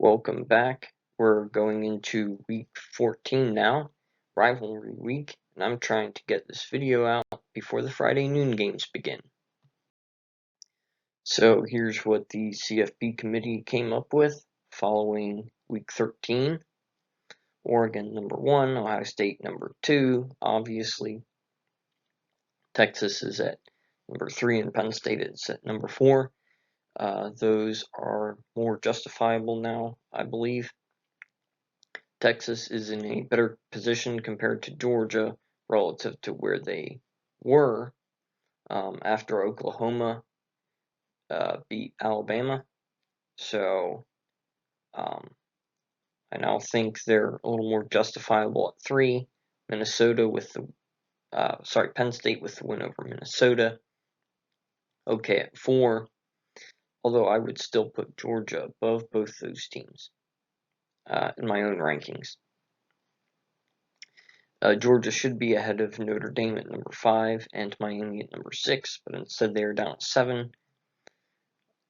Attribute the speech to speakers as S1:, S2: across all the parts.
S1: Welcome back. We're going into week 14 now, rivalry week, and I'm trying to get this video out before the Friday noon games begin. So here's what the CFP committee came up with following week 13. Oregon number 1, Ohio State number 2, obviously. Texas is at number 3, and Penn State is at number 4. Those are more justifiable now, I believe. Texas is in a better position compared to Georgia relative to where they were after Oklahoma beat Alabama. So I now think they're a little more justifiable at 3. Minnesota with the Penn State with the win over Minnesota. Okay at 4. Although I would still put Georgia above both those teams in my own rankings. Georgia should be ahead of Notre Dame at number 5 and Miami at number 6, but instead they are down at 7.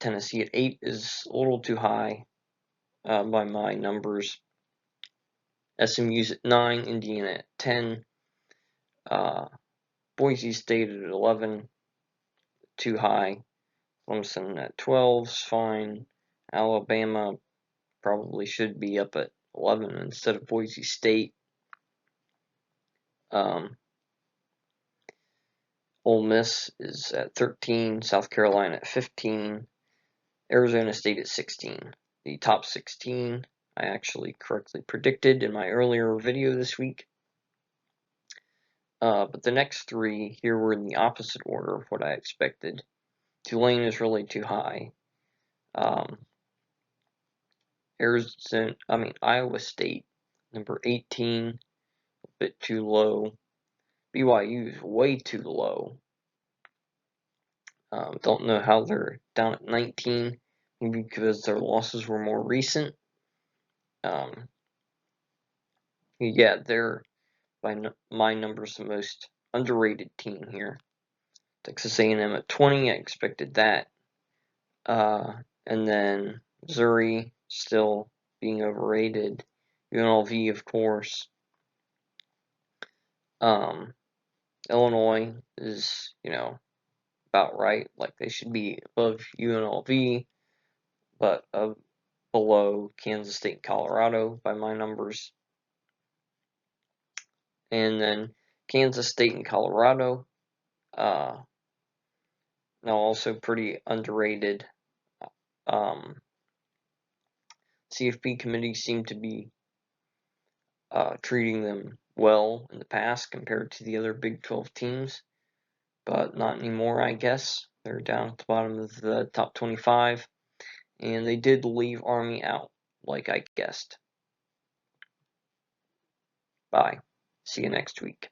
S1: Tennessee at 8 is a little too high by my numbers. SMU's at 9, Indiana at 10, Boise State at 11, too high. Clemson at 12 is fine. Alabama probably should be up at 11 instead of Boise State. Ole Miss is at 13, South Carolina at 15, Arizona State at 16. The top 16 I actually correctly predicted in my earlier video this week. But the next 3 here were in the opposite order of what I expected. Tulane is really too high. Iowa State, number 18, a bit too low. BYU is way too low. Don't know how they're down at 19, maybe because their losses were more recent. Yeah, they're, by my numbers, the most underrated team here. Texas A&M at 20, I expected that. And then Missouri still being overrated. UNLV, of course. Illinois is, about right. Like, they should be above UNLV, but below Kansas State and Colorado by my numbers. And then Kansas State and Colorado, now also pretty underrated. CFP committees seem to be treating them well in the past compared to the other Big 12 teams, but not anymore, I guess. They're down at the bottom of the top 25, and they did leave Army out, like I guessed. Bye. See you next week.